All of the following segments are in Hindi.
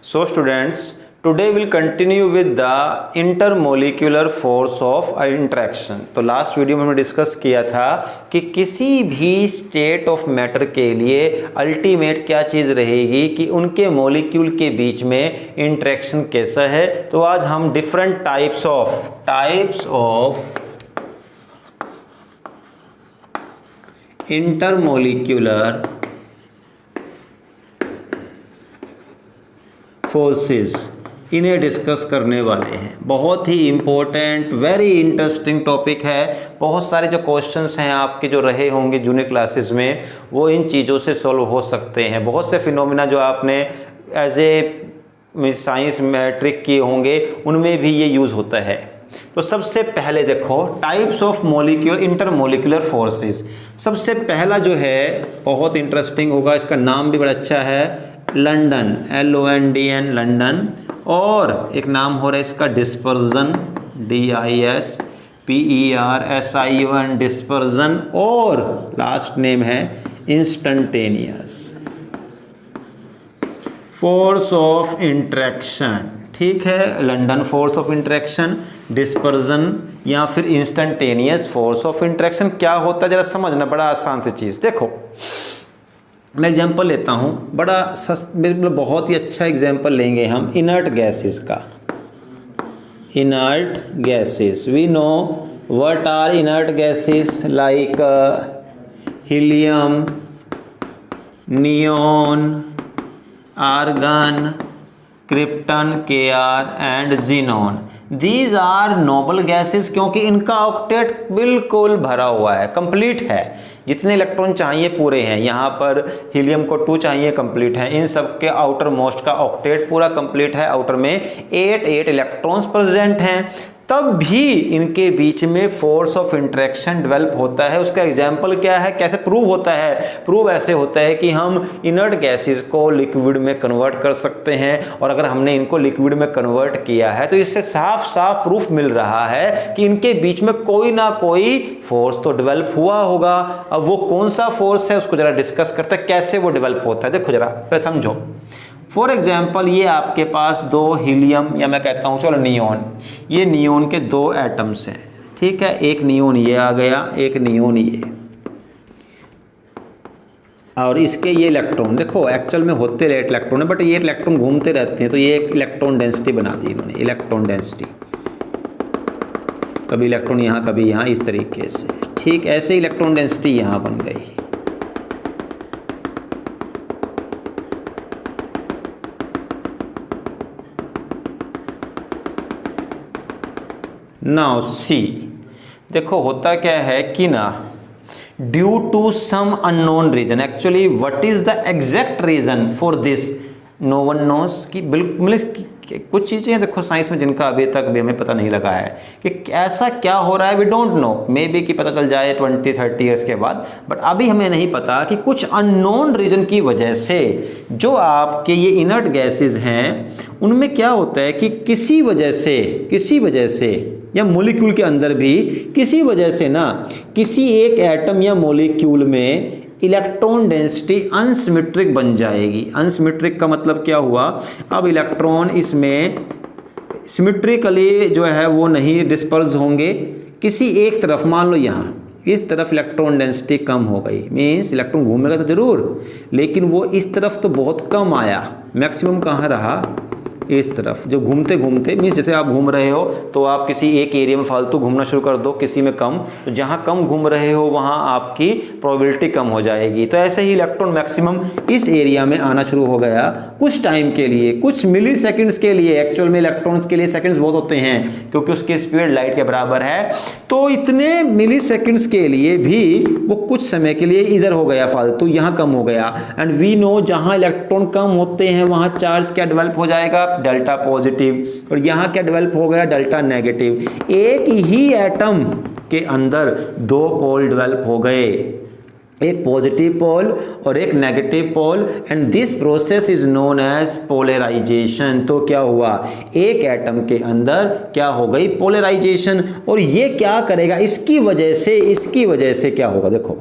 So students, today we'll continue with the intermolecular force of interaction। तो लास्ट वीडियो में हमने डिस्कस किया था कि किसी भी स्टेट ऑफ मैटर के लिए अल्टीमेट क्या चीज़ रहेगी कि उनके मॉलिक्यूल के बीच में इंटरेक्शन कैसा है। तो आज हम different types of intermolecular forces इन्हें डिस्कस करने वाले हैं। बहुत ही इम्पोर्टेंट वेरी इंटरेस्टिंग टॉपिक है। बहुत सारे जो क्वेश्चंस हैं आपके जो रहे होंगे जूनियर क्लासेस में वो इन चीज़ों से सॉल्व हो सकते हैं। बहुत से फिनोमिना जो आपने एज ए साइंस में ट्रिक किए होंगे उनमें भी ये यूज़ होता है। तो सबसे पहले देखो टाइप्स ऑफ इंटरमोलिकुलर फोर्सेस। सबसे पहला जो है बहुत इंटरेस्टिंग होगा, इसका नाम भी बड़ा अच्छा है, लंदन, LONDN लंदन। और एक नाम हो रहा है इसका डिस्पर्जन, DISPERSION डिस्पर्जन। और लास्ट नेम है इंस्टंटेनियस फोर्स ऑफ इंटरेक्शन। ठीक है, London force of interaction, dispersion या फिर इंस्टंटेनियस फोर्स ऑफ इंटरेक्शन क्या होता है जरा समझना, बड़ा आसान सी चीज़। देखो मैं एग्जांपल लेता हूँ, बड़ा बिल्कुल बहुत ही अच्छा एग्जांपल लेंगे हम इनर्ट गैसेस का। Inert gases, we know what are inert gases like helium, neon, argon, krypton, Kr and xenon. These are noble gases क्योंकि इनका ऑक्टेट बिल्कुल भरा हुआ है, कंप्लीट है। जितने इलेक्ट्रॉन चाहिए पूरे हैं। यहाँ पर हीलियम को 2 चाहिए, कंप्लीट है। इन सब के आउटर मोस्ट का ऑक्टेट पूरा कंप्लीट है। आउटर में 8 इलेक्ट्रॉन्स प्रेजेंट हैं। तब भी इनके बीच में फोर्स ऑफ इंटरेक्शन डेवलप होता है। उसका एग्जाम्पल क्या है, कैसे प्रूव होता है? प्रूव ऐसे होता है कि हम इनर्ट गैसेस को लिक्विड में कन्वर्ट कर सकते हैं। और अगर हमने इनको लिक्विड में कन्वर्ट किया है तो इससे साफ साफ प्रूफ मिल रहा है कि इनके बीच में कोई ना कोई फोर्स तो डेवलप हुआ होगा। अब वो कौन सा फोर्स है उसको जरा डिस्कस करते हैं, कैसे वो डेवलप होता है। देखो जरा समझो। फॉर एग्जाम्पल ये आपके पास 2 हीलियम या मैं कहता हूँ चलो नियॉन, ये नियॉन के 2 एटम्स हैं। ठीक है, एक नियॉन ये आ गया, एक नियॉन ये, और इसके ये इलेक्ट्रॉन देखो एक्चुअल में होते रहे इलेक्ट्रॉन है, बट ये इलेक्ट्रॉन घूमते रहते हैं। तो ये एक इलेक्ट्रॉन डेंसिटी बना दी इन्होंने, इलेक्ट्रॉन डेंसिटी। कभी इलेक्ट्रॉन यहाँ कभी यहाँ, इस तरीके से। ठीक, ऐसे इलेक्ट्रॉन डेंसिटी यहाँ बन गई। नाउ सी, देखो होता क्या है कि ना due to some unknown reason, actually what is the exact reason for this no one knows. कि बिल्कुल कुछ चीज़ें देखो साइंस में जिनका अभी तक भी हमें पता नहीं लगा है कि ऐसा क्या हो रहा है। We don't know, maybe कि पता चल जाए 20-30 ईयर्स के बाद, बट अभी हमें नहीं पता कि कुछ अननोन रीजन की वजह से जो आपके ये इनर्ट गैसेस हैं उनमें क्या होता है कि किसी वजह से या मॉलिक्यूल के अंदर भी किसी वजह से ना किसी एक एटम या मॉलिक्यूल में इलेक्ट्रॉन डेंसिटी अनसिमेट्रिक बन जाएगी। अनसिमेट्रिक का मतलब क्या हुआ, अब इलेक्ट्रॉन इसमें सिमेट्रिकली जो है वो नहीं डिस्पर्स होंगे किसी एक तरफ। मान लो यहाँ इस तरफ इलेक्ट्रॉन डेंसिटी कम हो गई, मीन्स इलेक्ट्रॉन घूमेगा तो जरूर, लेकिन वो इस तरफ तो बहुत कम आया। मैक्सिमम कहाँ रहा, इस तरफ। जो घूमते घूमते मीन्स जैसे आप घूम रहे हो तो आप किसी एक एरिया में फालतू घूमना शुरू कर दो, किसी में कम, तो जहाँ कम घूम रहे हो वहाँ आपकी प्रोबेबिलिटी कम हो जाएगी। तो ऐसे ही इलेक्ट्रॉन मैक्सिमम इस एरिया में आना शुरू हो गया कुछ टाइम के लिए, कुछ मिली सेकेंड्स के लिए। एक्चुअल में इलेक्ट्रॉन्स के लिए सेकेंड्स बहुत होते हैं क्योंकि उसकी स्पीड लाइट के बराबर है। तो इतने मिली सेकेंड्स के लिए भी वो कुछ समय के लिए इधर हो गया फालतू, यहाँ कम हो गया। एंड वी नो जहाँ इलेक्ट्रॉन कम होते हैं वहाँ चार्ज क्या डेवलप हो जाएगा, डेल्टा पॉजिटिव। और यहाँ क्या डेवलप हो गया, डेल्टा नेगेटिव। एक ही एटम के अंदर 2 पोल डेवलप हो गए। एक पॉजिटिव पोल और एक negative pole, and this process is known as polarisation. तो क्या हुआ, एक एटम के अंदर क्या हो गई, पोलराइजेशन। और ये क्या करेगा, इसकी वजह से क्या होगा, देखो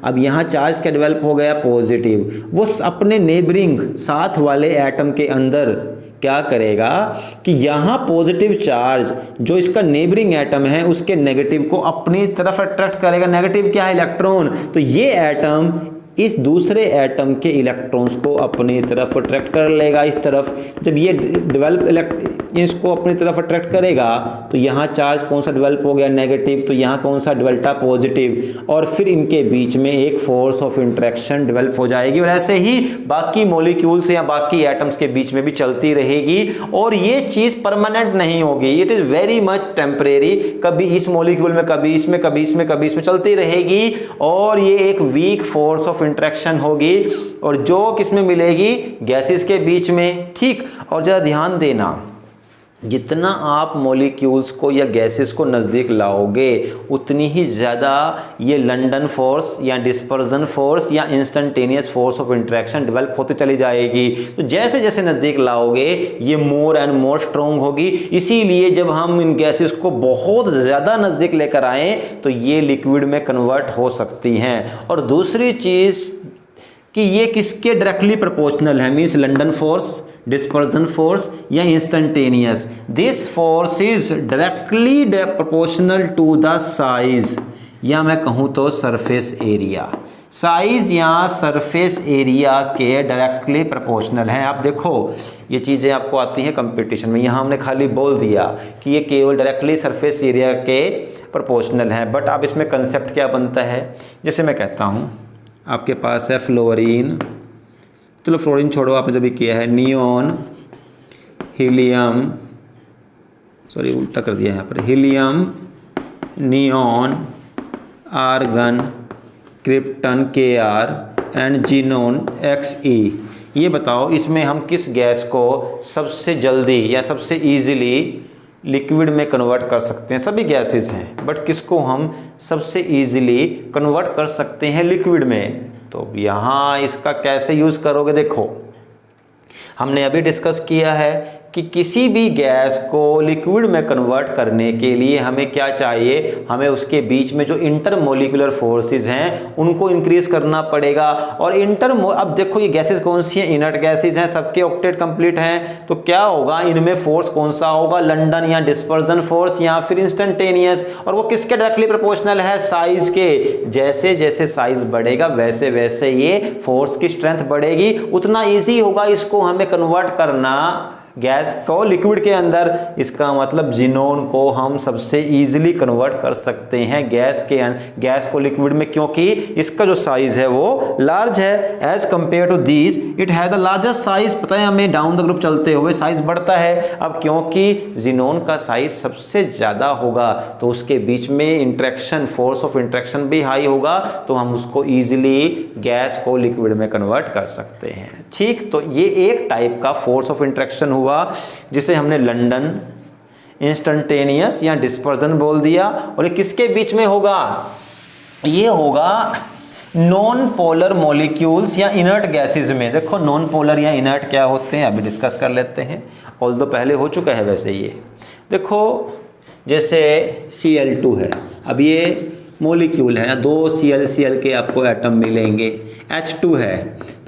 अब यहाँ चार्ज क्या डेवलप हो गया, पॉजिटिव, वो अपने नेबरिंग साथ वाले एटम के अंदर क्या करेगा कि यहाँ पॉजिटिव चार्ज जो इसका नेबरिंग एटम है उसके नेगेटिव को अपनी तरफ अट्रैक्ट करेगा। नेगेटिव क्या है, इलेक्ट्रॉन। तो ये एटम इस दूसरे एटम के इलेक्ट्रॉन्स को अपनी तरफ अट्रैक्ट कर लेगा, इस तरफ। जब ये डेवलप इसको अपनी तरफ अट्रैक्ट करेगा तो यहाँ चार्ज कौन सा डेवलप हो गया, नेगेटिव, तो यहाँ कौन सा डेवल्टा, पॉजिटिव, और फिर इनके बीच में एक फोर्स ऑफ इंटरेक्शन डेवलप हो जाएगी। और ऐसे ही बाकी मॉलिक्यूल्स या बाकी एटम्स के बीच में भी चलती रहेगी, और ये चीज़ परमानेंट नहीं होगी, it is very much temporary. कभी इस मॉलिक्यूल में, कभी इसमें, कभी इसमें, कभी इसमें चलती रहेगी, और ये एक वीक फोर्स ऑफ इंटरेक्शन होगी, और जो किसमें मिलेगी, गैसेस के बीच में, ठीक। और ज़रा ध्यान देना, जितना आप मॉलिक्यूल्स को या गैसेस को नज़दीक लाओगे उतनी ही ज़्यादा ये लंडन फोर्स या डिस्पर्जन फोर्स या instantaneous force of interaction develop होती चली जाएगी। तो जैसे जैसे नज़दीक लाओगे ये मोर एंड मोर स्ट्रॉन्ग होगी। इसीलिए जब हम इन गैसेस को बहुत ज़्यादा नज़दीक लेकर आएँ तो ये लिक्विड में कन्वर्ट हो सकती हैं। और दूसरी चीज़ कि ये किसके डायरेक्टली प्रोपोर्शनल है, means London force, dispersion force या instantaneous. This force is directly proportional to the size, या मैं कहूँ तो सरफेस एरिया। साइज या सरफेस एरिया के डायरेक्टली प्रोपोर्शनल हैं। आप देखो ये चीज़ें आपको आती हैं कंपटीशन में, यहाँ हमने खाली बोल दिया कि ये केवल डायरेक्टली सरफेस एरिया के प्रोपोर्शनल हैं, बट अब इसमें कंसेप्ट क्या बनता है। जैसे मैं कहता हूँ आपके पास है फ्लोरीन, चलो फ्लोरीन छोड़ो, आपने जो भी किया है, नियोन, हीलियम, सॉरी उल्टा कर दिया यहाँ पर, helium, neon, argon, krypton Kr and xenon Xe। ये बताओ इसमें हम किस गैस को सबसे जल्दी या सबसे इजीली लिक्विड में कन्वर्ट कर सकते हैं। सभी गैसेस हैं, बट किसको हम सबसे इजीली कन्वर्ट कर सकते हैं लिक्विड में। तो यहाँ इसका कैसे यूज़ करोगे, देखो हमने अभी डिस्कस किया है कि किसी भी गैस को लिक्विड में कन्वर्ट करने के लिए हमें क्या चाहिए, हमें उसके बीच में जो इंटरमोलिकुलर फोर्सेस हैं उनको इंक्रीज करना पड़ेगा। और अब देखो ये गैसेस कौन सी हैं, इनर्ट गैसेस हैं, सबके ऑक्टेट कंप्लीट हैं, तो क्या होगा, इनमें फोर्स कौन सा होगा, लंडन या डिस्पर्जन फोर्स या फिर इंस्टेंटेनियस। और वो किसके डायरेक्टली प्रोपोर्शनल है, साइज के। जैसे जैसे साइज बढ़ेगा वैसे वैसे ये फोर्स की स्ट्रेंथ बढ़ेगी, उतना ईजी होगा इसको हमें कन्वर्ट करना गैस को लिक्विड के अंदर। इसका मतलब जिनोन को हम सबसे इजीली कन्वर्ट कर सकते हैं गैस को लिक्विड में, क्योंकि इसका जो साइज है वो लार्ज है as compare to these, it has the largest size. पता है हमें डाउन द ग्रुप चलते हुए साइज बढ़ता है। अब क्योंकि जिनोन का साइज सबसे ज़्यादा होगा तो उसके बीच में इंट्रैक्शन, फोर्स ऑफ इंट्रैक्शन भी हाई होगा, तो हम उसको ईजिली गैस को लिक्विड में कन्वर्ट कर सकते हैं। ठीक, तो ये एक टाइप का फोर्स ऑफ इंट्रैक्शन हुआ जिसे हमने लंडन, इंस्टेंटेनियस या डिस्पर्जन बोल दिया। और ये किसके बीच में होगा, ये होगा नॉन पोलर मॉलिक्यूल्स या इनर्ट गैसेस में। देखो नॉन पोलर या इनर्ट क्या होते हैं अभी डिस्कस कर लेते हैं, ऑल्दो पहले हो चुका है वैसे। ये देखो जैसे Cl2 है, अब ये मॉलिक्यूल है, दो Cl के आपको एटम मिलेंगे। H2 है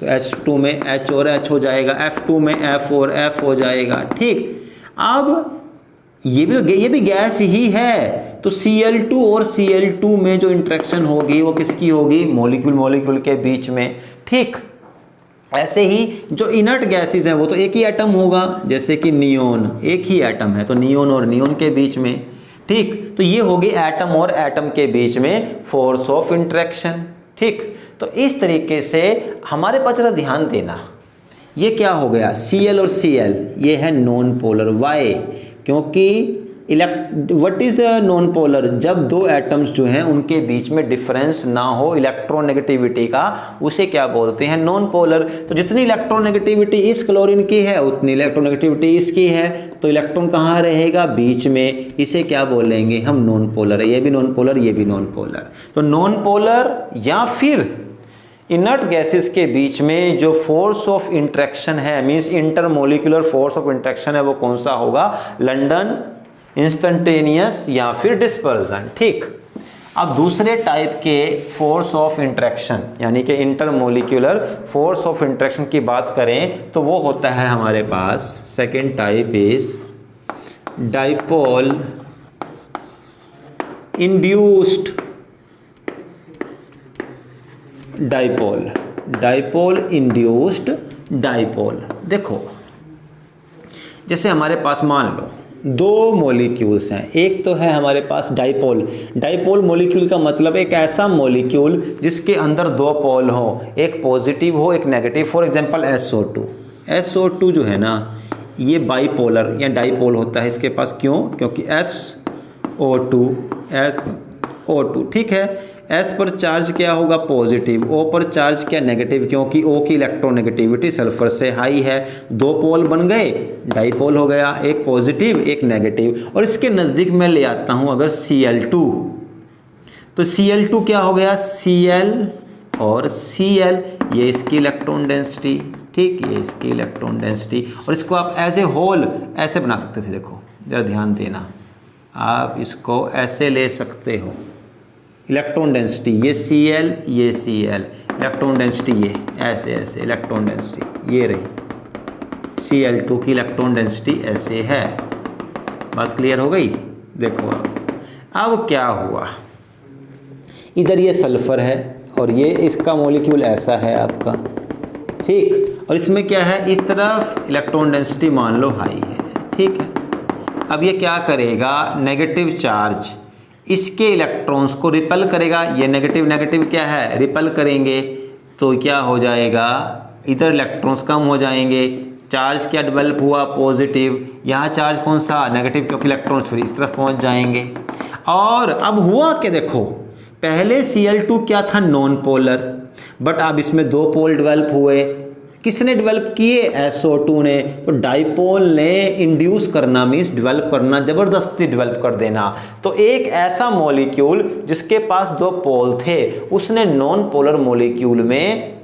तो H2 में H और H हो जाएगा, F2 में F और F हो जाएगा। ठीक, अब ये भी गैस ही है, तो Cl2 और Cl2 में जो इंट्रैक्शन होगी वो किसकी होगी, मॉलिक्यूल के बीच में। ठीक, ऐसे ही जो इनर्ट गैसेस हैं वो तो एक ही एटम होगा, जैसे कि नियोन, एक ही एटम है तो नियोन और नियोन के बीच में। ठीक, तो ये होगी एटम और एटम के बीच में फोर्स ऑफ इंट्रैक्शन। ठीक, तो इस तरीके से हमारे पास जरा ध्यान देना, ये क्या हो गया, Cl और Cl ये है नॉन पोलर। वाई, क्योंकि व्हाट इज नॉन पोलर, जब दो एटम्स जो हैं उनके बीच में डिफरेंस ना हो इलेक्ट्रोनेगेटिविटी का, उसे क्या बोलते हैं, नॉन पोलर। तो जितनी इलेक्ट्रोनेगेटिविटी इस क्लोरीन की है उतनी इलेक्ट्रोनेगेटिविटी इसकी है, तो इलेक्ट्रॉन कहाँ रहेगा, बीच में। इसे क्या बोलेंगे हम, नॉन पोलर है। ये भी नॉन पोलर, ये भी नॉन पोलर। तो नॉन पोलर या फिर इनर्ट गैसेस के बीच में जो फोर्स ऑफ इंटरेक्शन है, means intermolecular force of interaction है, वो कौन सा होगा? लंडन, इंस्टेंटेनियस या फिर डिस्पर्जन। ठीक, अब दूसरे टाइप के फोर्स ऑफ इंटरेक्शन यानी कि इंटरमोलिकुलर फोर्स ऑफ इंटरेक्शन की बात करें तो वो होता है हमारे पास, second type is dipole induced dipole, dipole induced dipole. देखो जैसे हमारे पास मान लो दो मॉलिक्यूल्स हैं, एक तो है हमारे पास डाइपोल। डाइपोल मॉलिक्यूल का मतलब एक ऐसा मॉलिक्यूल जिसके अंदर दो पोल हो, एक पॉजिटिव हो एक negative. For example SO2, SO2 जो है ना ये बाइपोलर या डाइपोल होता है इसके पास। क्यों? क्योंकि SO2 ठीक है, S पर चार्ज क्या होगा? पॉजिटिव, O पर चार्ज क्या? नेगेटिव, क्योंकि O की इलेक्ट्रोनेगेटिविटी सल्फर से हाई है। दो पोल बन गए, डाइपोल हो गया, एक पॉजिटिव एक नेगेटिव। और इसके नज़दीक मैं ले आता हूं अगर Cl2, तो Cl2 क्या हो गया? Cl और Cl, ये इसकी इलेक्ट्रॉन डेंसिटी। ठीक, ये इसकी इलेक्ट्रॉन डेंसिटी। और इसको आप एज ए होल ऐसे बना सकते थे। देखो जरा ध्यान देना, आप इसको ऐसे ले सकते हो, इलेक्ट्रॉन डेंसिटी ये Cl ये Cl, इलेक्ट्रॉन डेंसिटी ये ऐसे ऐसे, इलेक्ट्रॉन डेंसिटी ये रही, Cl2 की इलेक्ट्रॉन डेंसिटी ऐसे है। बात क्लियर हो गई? देखो अब क्या हुआ, इधर ये सल्फर है और ये इसका मॉलिक्यूल ऐसा है आपका। ठीक, और इसमें क्या है? इस तरफ इलेक्ट्रॉन डेंसिटी मान लो हाई है। ठीक है, अब ये क्या करेगा? नेगेटिव चार्ज इसके इलेक्ट्रॉन्स को रिपेल करेगा। ये नेगेटिव नेगेटिव क्या है? रिपेल करेंगे, तो क्या हो जाएगा? इधर इलेक्ट्रॉन्स कम हो जाएंगे। चार्ज क्या डेवलप हुआ? पॉजिटिव। यहाँ चार्ज कौन सा? नेगेटिव, क्योंकि इलेक्ट्रॉन्स फिर इस तरफ पहुँच जाएंगे। और अब हुआ क्या? देखो पहले Cl2 क्या था? नॉन पोलर, बट अब इसमें दो पोल डेवलप हुए। किसने डेवलप किए? SO2 ने। तो डाइपोल ने इंड्यूस करना मीन्स डेवलप करना, जबरदस्ती डेवलप कर देना। तो एक ऐसा मॉलिक्यूल जिसके पास दो पोल थे, उसने नॉन पोलर मॉलिक्यूल में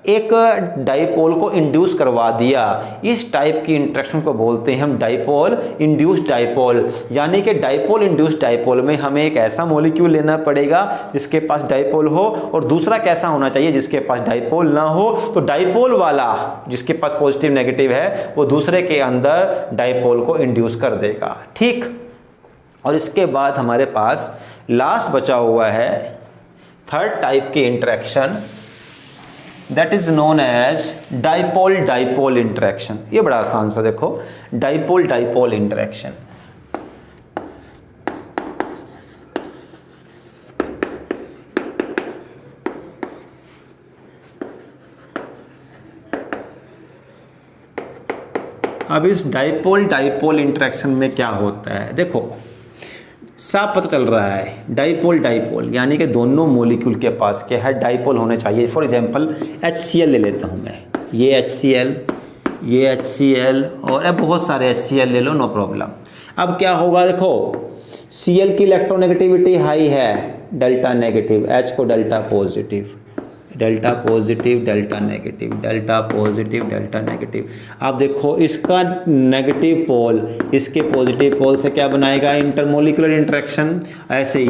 एक डाइपोल को इंड्यूस करवा दिया। इस टाइप की इंटरेक्शन को बोलते हैं हम डाइपोल इंड्यूस्ड डाइपोल। यानी कि डाइपोल इंड्यूस्ड डाइपोल में हमें एक ऐसा मॉलिक्यूल लेना पड़ेगा जिसके पास डाइपोल हो, और दूसरा कैसा होना चाहिए? जिसके पास डाइपोल ना हो। तो डाइपोल वाला जिसके पास पॉजिटिव नेगेटिव है वो दूसरे के अंदर डाइपोल को इंड्यूस कर देगा। ठीक, और इसके बाद हमारे पास लास्ट बचा हुआ है थर्ड टाइप की interaction, that is known as dipole dipole interaction. ये बड़ा आसान सा, देखो डाइपोल डाइपोल इंटरेक्शन। अब इस डाइपोल डाइपोल इंटरेक्शन में क्या होता है? देखो साफ पता चल रहा है, डाइपोल डाइपोल यानी कि दोनों मॉलिक्यूल के पास क्या है? डाइपोल होने चाहिए। फॉर एग्जांपल HCl ले लेता हूँ मैं, ये HCl ये HCl और अब बहुत सारे HCl ले लो, नो प्रॉब्लम। अब क्या होगा? देखो Cl की इलेक्ट्रोनेगेटिविटी हाई है, डेल्टा नेगेटिव, H को delta positive, delta positive delta negative, delta positive delta negative. आप देखो इसका नेगेटिव पोल इसके पॉजिटिव पोल से क्या बनाएगा? Intermolecular interaction. ऐसे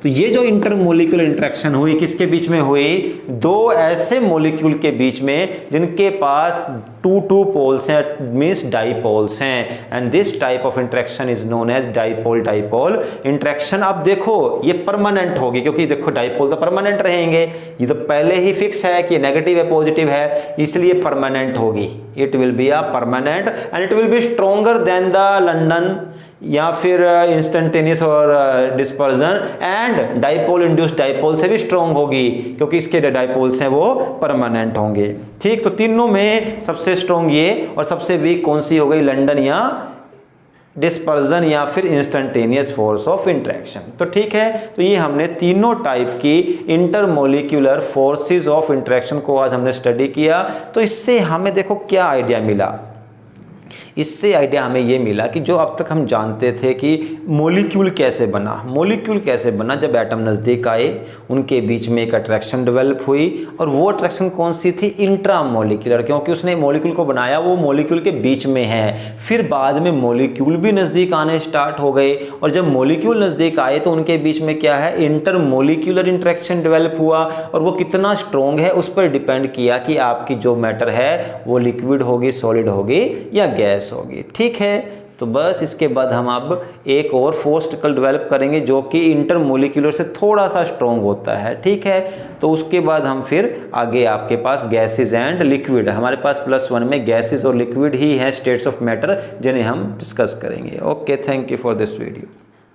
तो ये जो इंटरमोलिकुलर इंटरेक्शन हुई किसके बीच में हुई? दो ऐसे मॉलिक्यूल के बीच में जिनके पास टू पोल्स हैं, मींस डाइपोल्स हैं, and this type of interaction is known as dipole dipole interaction. अब देखो ये परमानेंट होगी, क्योंकि देखो डाइपोल तो परमानेंट रहेंगे, ये तो पहले ही फिक्स है कि नेगेटिव है पॉजिटिव है, इसलिए परमानेंट होगी। It will be a permanent and it will be stronger then the London या फिर इंस्टेंटेनियस और dispersion, and dipole induced dipole से भी स्ट्रॉन्ग होगी क्योंकि इसके डाइपोल्स हैं वो परमानेंट होंगे। ठीक, तो तीनों में सबसे स्ट्रॉन्ग ये और सबसे वीक कौन सी हो गई? लंडन या डिस्पर्जन या फिर इंस्टेंटेनियस फोर्स ऑफ इंटरेक्शन। तो ठीक है, तो ये हमने तीनों टाइप की इंटरमोलिकुलर फोर्सेस ऑफ इंटरेक्शन को आज हमने स्टडी किया। तो इससे हमें देखो क्या आइडिया मिला इससे आइडिया हमें ये मिला कि जो अब तक हम जानते थे कि मॉलिक्यूल कैसे बना, जब एटम नज़दीक आए उनके बीच में एक अट्रैक्शन डेवलप हुई, और वो अट्रैक्शन कौन सी थी? इंट्रामोलिकुलर, क्योंकि उसने मॉलिक्यूल को बनाया वो मॉलिक्यूल के बीच में है। फिर बाद में मॉलिक्यूल भी नज़दीक आने स्टार्ट हो गए, और जब मॉलिक्यूल नज़दीक आए तो उनके बीच में क्या है? इंटरमोलिक्यूलर इंट्रैक्शन डेवलप हुआ, और वो कितना स्ट्रॉन्ग है उस पर डिपेंड किया कि आपकी जो मैटर है वो लिक्विड होगी, सॉलिड होगी या गैस होगी। ठीक है, तो बस इसके बाद हम अब एक और फोर्स्ड कल डेवलप करेंगे जो कि इंटरमोलिकुलर से थोड़ा सा स्ट्रॉन्ग होता है। ठीक है, तो उसके बाद हम फिर आगे आपके पास गैसेस एंड लिक्विड, हमारे पास +1 में गैसेस और लिक्विड ही हैं, स्टेट्स ऑफ मैटर, जिन्हें हम डिस्कस करेंगे। Okay, thank you for this video.